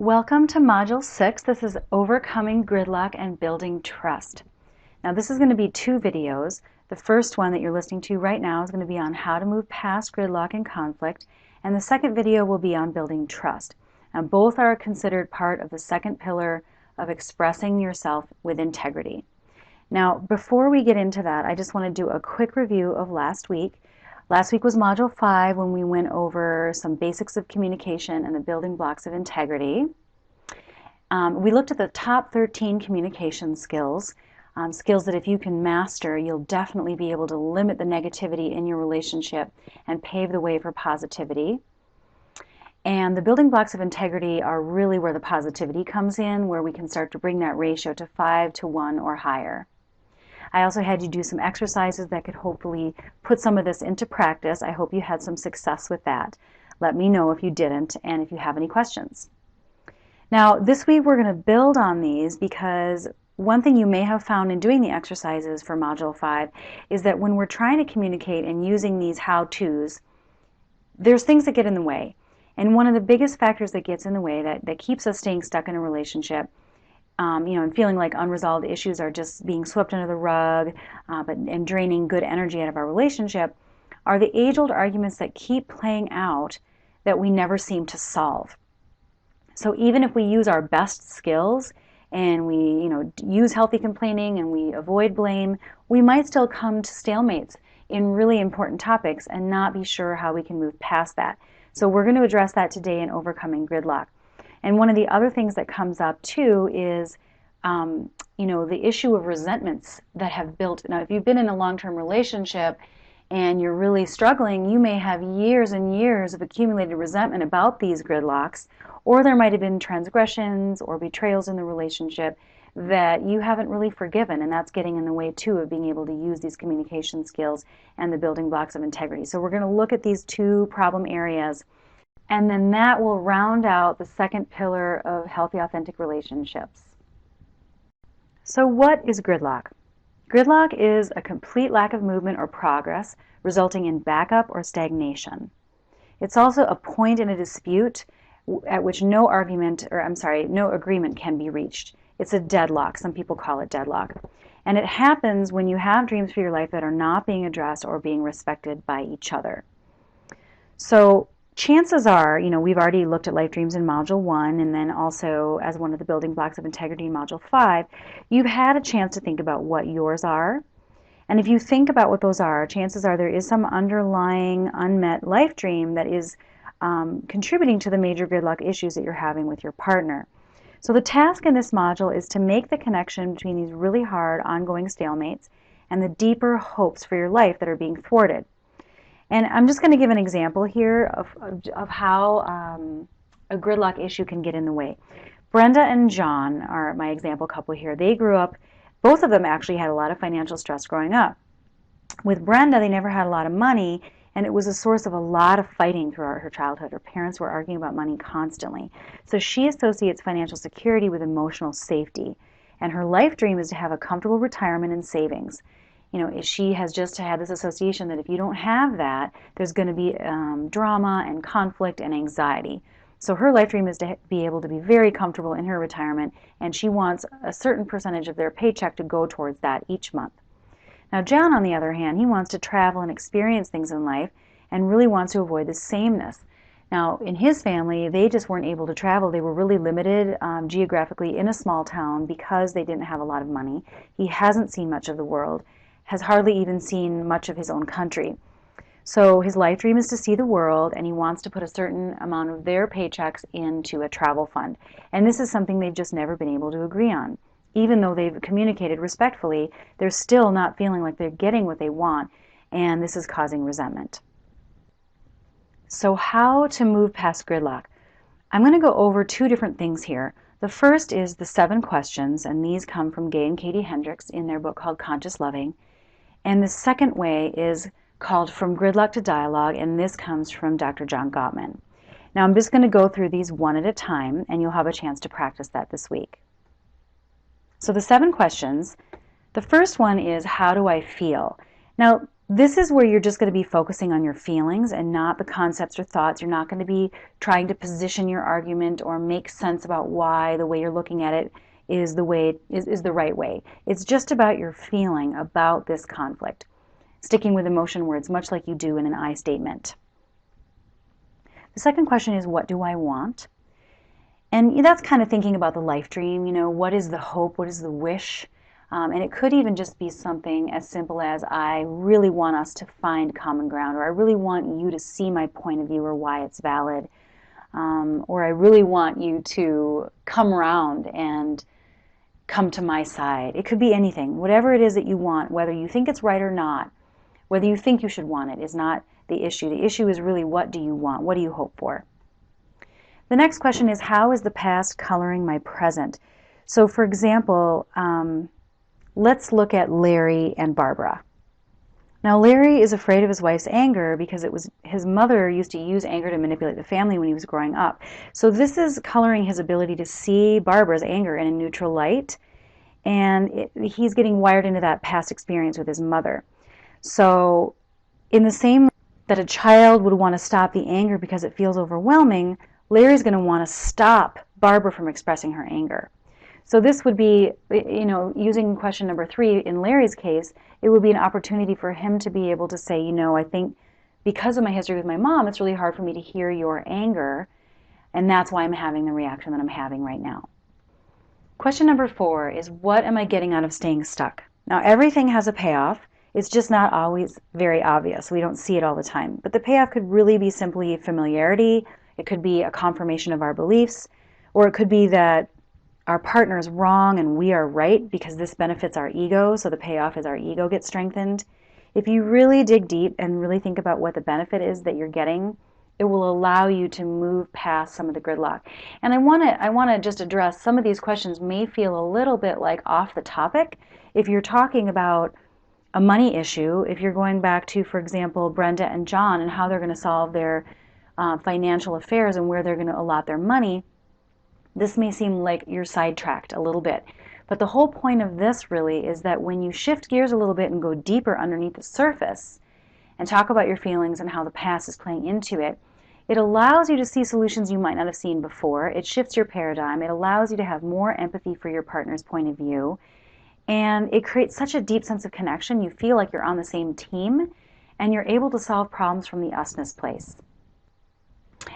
Welcome to Module 6. This is Overcoming Gridlock and Building Trust. Now this is going to be two videos. The first one that you're listening to right now is going to be on how to move past gridlock and conflict, and the second video will be on building trust. Now both are considered part of the second pillar of expressing yourself with integrity. Now before we get into that, I just want to do a quick review of last week. Last week was Module 5 when we went over some basics of communication and the building blocks of integrity. We looked at the top 13 communication skills, skills that if you can master, you'll definitely be able to limit the negativity in your relationship and pave the way for positivity. And the building blocks of integrity are really where the positivity comes in, where we can start to bring that ratio to 5 to 1 or higher. I also had you do some exercises that could hopefully put some of this into practice. I hope you had some success with that. Let me know if you didn't and if you have any questions. Now, this week we're going to build on these because one thing you may have found in doing the exercises for Module 5 is that when we're trying to communicate and using these how-tos, there's things that get in the way. And one of the biggest factors that gets in the way that keeps us staying stuck in a relationship and feeling like unresolved issues are just being swept under the rug and draining good energy out of our relationship are the age-old arguments that keep playing out that we never seem to solve. So even if we use our best skills and we use healthy complaining and we avoid blame, we might still come to stalemates in really important topics and not be sure how we can move past that. So we're going to address that today in Overcoming Gridlock. And one of the other things that comes up too is, the issue of resentments that have built. Now, if you've been in a long-term relationship and you're really struggling, you may have years and years of accumulated resentment about these gridlocks, or there might have been transgressions or betrayals in the relationship that you haven't really forgiven, and that's getting in the way too of being able to use these communication skills and the building blocks of integrity. So we're going to look at these two problem areas. And then that will round out the second pillar of healthy, authentic relationships. So what is gridlock? Gridlock is a complete lack of movement or progress, resulting in backup or stagnation. It's also a point in a dispute at which no agreement can be reached. It's a deadlock. Some people call it deadlock. And it happens when you have dreams for your life that are not being addressed or being respected by each other. So chances are, we've already looked at life dreams in Module 1 and then also as one of the building blocks of integrity in Module 5, you've had a chance to think about what yours are. And if you think about what those are, chances are there is some underlying unmet life dream that is contributing to the major gridlock issues that you're having with your partner. So the task in this module is to make the connection between these really hard ongoing stalemates and the deeper hopes for your life that are being thwarted. And I'm just going to give an example here of how a gridlock issue can get in the way. Brenda and John are my example couple here. They grew up, both of them actually had a lot of financial stress growing up. With Brenda, they never had a lot of money, and it was a source of a lot of fighting throughout her childhood. Her parents were arguing about money constantly. So she associates financial security with emotional safety. And her life dream is to have a comfortable retirement and savings. She has just had this association that if you don't have that, there's going to be drama and conflict and anxiety. So her life dream is to be able to be very comfortable in her retirement, and she wants a certain percentage of their paycheck to go towards that each month. Now John, on the other hand, he wants to travel and experience things in life and really wants to avoid the sameness. Now, in his family, they just weren't able to travel. They were really limited geographically in a small town because they didn't have a lot of money. He hasn't seen much of the world, has hardly even seen much of his own country. So his life dream is to see the world, and he wants to put a certain amount of their paychecks into a travel fund. And this is something they've just never been able to agree on. Even though they've communicated respectfully, they're still not feeling like they're getting what they want, and this is causing resentment. So how to move past gridlock? I'm going to go over two different things here. The first is the 7 questions, and these come from Gay and Katie Hendricks in their book called Conscious Loving. And the second way is called From Gridlock to Dialogue, and this comes from Dr. John Gottman. Now I'm just going to go through these one at a time, and you'll have a chance to practice that this week. So the 7 questions, the first one is, how do I feel? Now, This is where you're just going to be focusing on your feelings and not the concepts or thoughts. You're not going to be trying to position your argument or make sense about why the way you're looking at it is the right way. It's just about your feeling about this conflict, sticking with emotion words, much like you do in an I statement. The second question is, what do I want? And that's kind of thinking about the life dream. What is the hope? What is the wish? And it could even just be something as simple as, I really want us to find common ground, or I really want you to see my point of view or why it's valid, or I really want you to come around and come to my side. It could be anything. Whatever it is that you want, whether you think it's right or not, whether you think you should want it, is not the issue. The issue is really, what do you want? What do you hope for? The next question is, how is the past coloring my present? So for example, let's look at Larry and Barbara. Now Larry is afraid of his wife's anger because his mother used to use anger to manipulate the family when he was growing up. So this is coloring his ability to see Barbara's anger in a neutral light, and he's getting wired into that past experience with his mother. So in the same way that a child would want to stop the anger because it feels overwhelming, Larry's going to want to stop Barbara from expressing her anger. So this would be, using question number 3 in Larry's case, it would be an opportunity for him to be able to say, I think because of my history with my mom, it's really hard for me to hear your anger, and that's why I'm having the reaction that I'm having right now. Question number 4 is, what am I getting out of staying stuck? Now, everything has a payoff. It's just not always very obvious. We don't see it all the time. But the payoff could really be simply familiarity. It could be a confirmation of our beliefs, or it could be that our partner is wrong and we are right because this benefits our ego, so the payoff is our ego gets strengthened. If you really dig deep and really think about what the benefit is that you're getting, it will allow you to move past some of the gridlock. And I want to just address, some of these questions may feel a little bit like off the topic. If you're talking about a money issue, if you're going back to, for example, Brenda and John and how they're going to solve their financial affairs and where they're going to allot their money, this may seem like you're sidetracked a little bit. But the whole point of this really is that when you shift gears a little bit and go deeper underneath the surface and talk about your feelings and how the past is playing into it, it allows you to see solutions you might not have seen before. It shifts your paradigm. It allows you to have more empathy for your partner's point of view. And it creates such a deep sense of connection. You feel like you're on the same team, and you're able to solve problems from the usness place.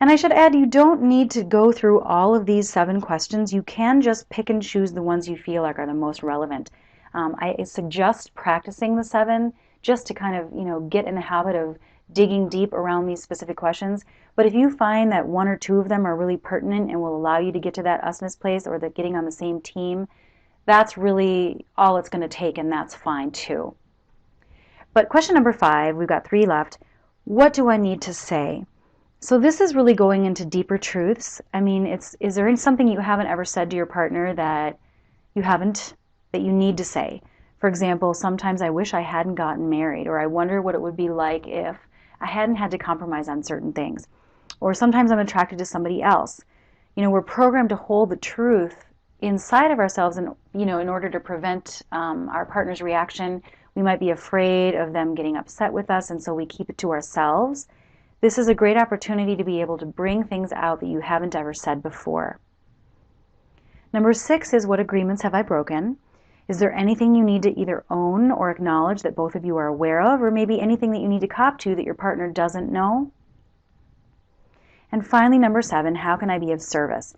And I should add, you don't need to go through all of these 7 questions. You can just pick and choose the ones you feel like are the most relevant. I suggest practicing the 7 just to kind of, get in the habit of digging deep around these specific questions. But if you find that 1 or 2 of them are really pertinent and will allow you to get to that usness place, or that getting on the same team, that's really all it's going to take, and that's fine too. But question number 5, we've got 3 left. What do I need to say? So this is really going into deeper truths. I mean, is there something you haven't ever said to your partner that you need to say? For example, sometimes I wish I hadn't gotten married, or I wonder what it would be like if I hadn't had to compromise on certain things. Or sometimes I'm attracted to somebody else. We're programmed to hold the truth inside of ourselves, and in order to prevent our partner's reaction. We might be afraid of them getting upset with us, and so we keep it to ourselves. This is a great opportunity to be able to bring things out that you haven't ever said before. Number 6 is, what agreements have I broken? Is there anything you need to either own or acknowledge that both of you are aware of, or maybe anything that you need to cop to that your partner doesn't know? And finally, number 7, how can I be of service?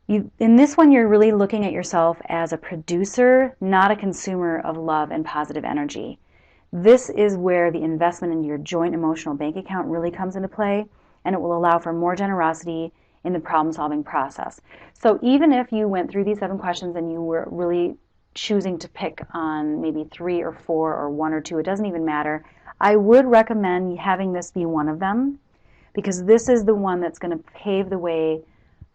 In this one, you're really looking at yourself as a producer, not a consumer of love and positive energy. This is where the investment into your joint emotional bank account really comes into play, and it will allow for more generosity in the problem-solving process. So even if you went through these 7 questions and you were really choosing to pick on maybe 3 or 4 or 1 or 2, it doesn't even matter. I would recommend having this be one of them, because this is the one that's going to pave the way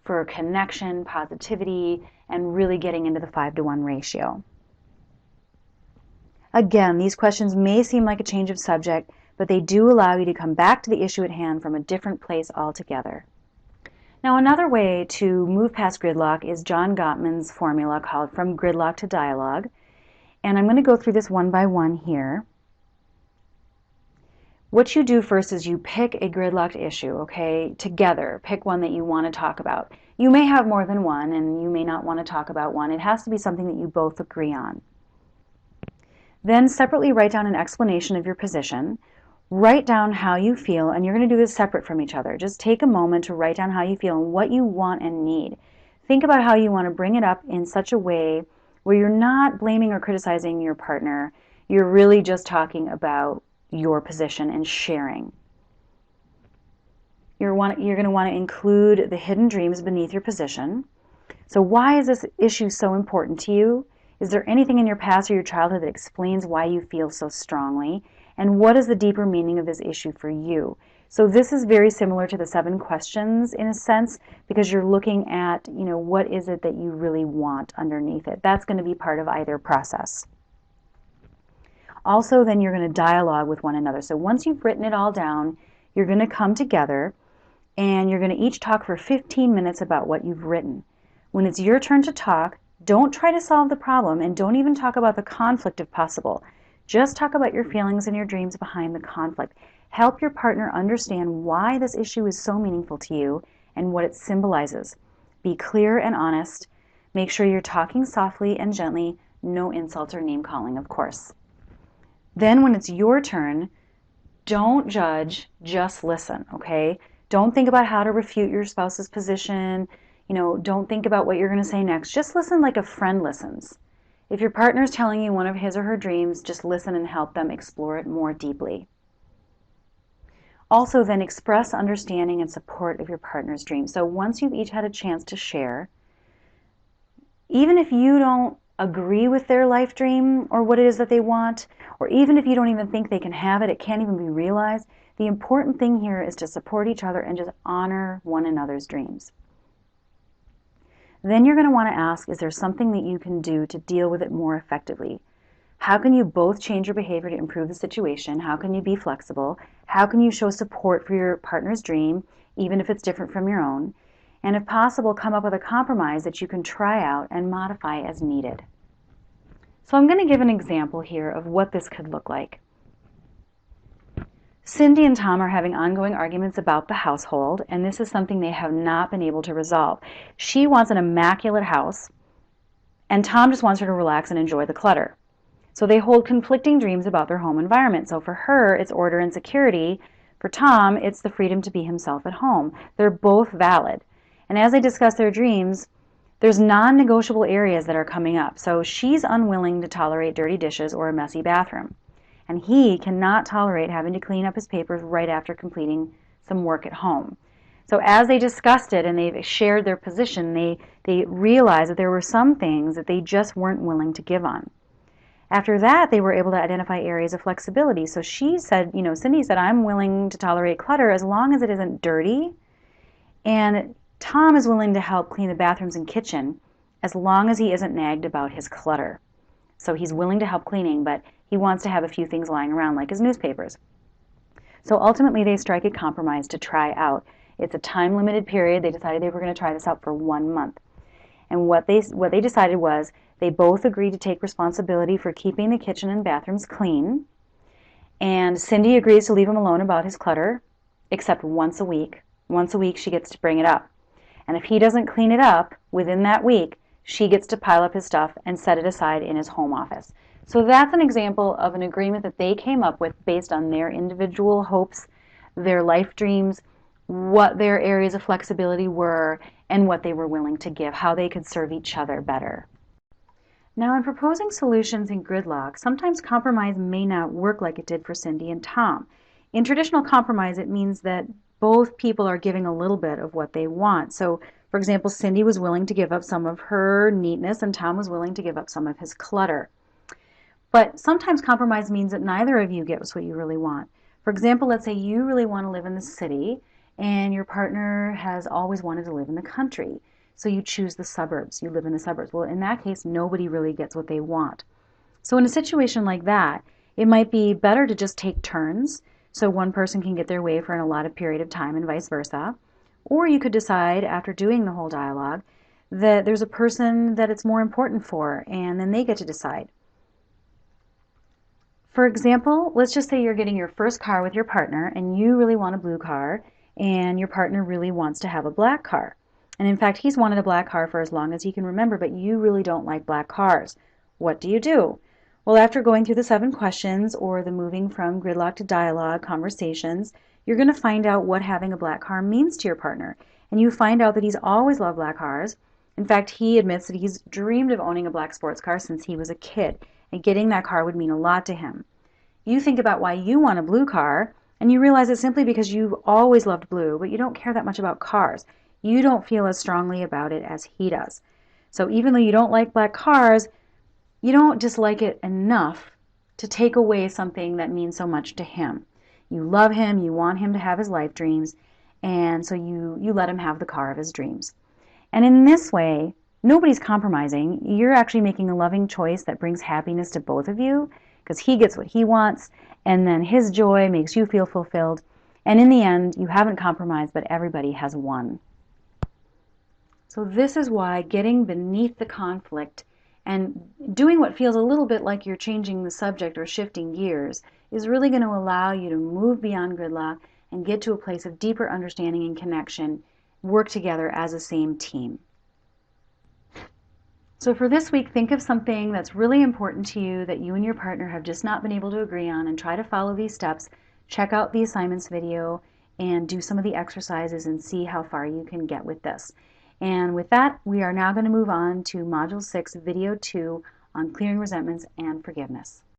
for connection, positivity, and really getting into the 5-to-1 ratio. Again, these questions may seem like a change of subject, but they do allow you to come back to the issue at hand from a different place altogether. Now, another way to move past gridlock is John Gottman's formula called From Gridlock to Dialogue. And I'm going to go through this one by one here. What you do first is you pick a gridlocked issue, okay, together. Pick one that you want to talk about. You may have more than one, and you may not want to talk about one. It has to be something that you both agree on. Then separately write down an explanation of your position. Write down how you feel, and you're going to do this separate from each other. Just take a moment to write down how you feel and what you want and need. Think about how you want to bring it up in such a way where you're not blaming or criticizing your partner. You're really just talking about your position and sharing. You're going to want to include the hidden dreams beneath your position. So why is this issue so important to you? Is there anything in your past or your childhood that explains why you feel so strongly? And what is the deeper meaning of this issue for you? So this is very similar to the 7 questions in a sense, because you're looking at, what is it that you really want underneath it? That's going to be part of either process. Also, then you're going to dialogue with one another. So once you've written it all down, you're going to come together and you're going to each talk for 15 minutes about what you've written. When it's your turn to talk, don't try to solve the problem and don't even talk about the conflict if possible. Just talk about your feelings and your dreams behind the conflict. Help your partner understand why this issue is so meaningful to you and what it symbolizes. Be clear and honest. Make sure you're talking softly and gently. No insults or name calling, of course. Then when it's your turn, don't judge, just listen, okay? Don't think about how to refute your spouse's position. Don't think about what you're going to say next. Just listen like a friend listens. If your partner is telling you one of his or her dreams, just listen and help them explore it more deeply. Also, then express understanding and support of your partner's dreams. So once you've each had a chance to share, even if you don't agree with their life dream or what it is that they want, or even if you don't even think they can have it, it can't even be realized, the important thing here is to support each other and just honor one another's dreams. Then you're going to want to ask, is there something that you can do to deal with it more effectively? How can you both change your behavior to improve the situation? How can you be flexible? How can you show support for your partner's dream, even if it's different from your own? And if possible, come up with a compromise that you can try out and modify as needed. So I'm going to give an example here of what this could look like. Cindy and Tom are having ongoing arguments about the household, and this is something they have not been able to resolve. She wants an immaculate house, and Tom just wants her to relax and enjoy the clutter. So they hold conflicting dreams about their home environment. So for her, it's order and security. For Tom, it's the freedom to be himself at home. They're both valid. And as they discuss their dreams, there's non-negotiable areas that are coming up. So she's unwilling to tolerate dirty dishes or a messy bathroom. And he cannot tolerate having to clean up his papers right after completing some work at home. So as they discussed it and they've shared their position, they realized that there were some things that they just weren't willing to give on. After that, they were able to identify areas of flexibility. So she said, Cindy said, I'm willing to tolerate clutter as long as it isn't dirty. And Tom is willing to help clean the bathrooms and kitchen as long as he isn't nagged about his clutter. So he's willing to help cleaning, but he wants to have a few things lying around like his newspapers. So ultimately, they strike a compromise to try out. It's a time-limited period. They decided they were going to try this out for 1 month. And what they decided was they both agreed to take responsibility for keeping the kitchen and bathrooms clean. And Cindy agrees to leave him alone about his clutter, except once a week. Once a week, she gets to bring it up. And if he doesn't clean it up within that week, she gets to pile up his stuff and set it aside in his home office. So that's an example of an agreement that they came up with based on their individual hopes, their life dreams, what their areas of flexibility were, and what they were willing to give, how they could serve each other better. Now, in proposing solutions in gridlock, sometimes compromise may not work like it did for Cindy and Tom. In traditional compromise, it means that both people are giving a little bit of what they want. So, for example, Cindy was willing to give up some of her neatness and Tom was willing to give up some of his clutter. But sometimes compromise means that neither of you gets what you really want. For example, let's say you really want to live in the city and your partner has always wanted to live in the country. So you choose the suburbs. You live in the suburbs. Well, in that case, nobody really gets what they want. So in a situation like that, it might be better to just take turns so one person can get their way for an allotted period of time and vice versa. Or you could decide after doing the whole dialogue that there's a person that it's more important for and then they get to decide. For example, let's just say you're getting your first car with your partner and you really want a blue car and your partner really wants to have a black car. And in fact, he's wanted a black car for as long as he can remember, but you really don't like black cars. What do? Well, after going through the 7 questions or the moving from gridlock to dialogue conversations, you're going to find out what having a black car means to your partner. And you find out that he's always loved black cars. In fact, he admits that he's dreamed of owning a black sports car since he was a kid, and getting that car would mean a lot to him. You think about why you want a blue car, and you realize it's simply because you've always loved blue, but you don't care that much about cars. You don't feel as strongly about it as he does. So even though you don't like black cars, you don't dislike it enough to take away something that means so much to him. You love him, you want him to have his life dreams, and so you let him have the car of his dreams. And in this way, nobody's compromising. You're actually making a loving choice that brings happiness to both of you, because he gets what he wants, and then his joy makes you feel fulfilled. And in the end, you haven't compromised, but everybody has won. So this is why getting beneath the conflict and doing what feels a little bit like you're changing the subject or shifting gears is really going to allow you to move beyond gridlock and get to a place of deeper understanding and connection, work together as a same team. So for this week, think of something that's really important to you that you and your partner have just not been able to agree on, and try to follow these steps. Check out the assignments video and do some of the exercises and see how far you can get with this. And with that, we are now going to move on to Module 6, Video 2 on clearing resentments and forgiveness.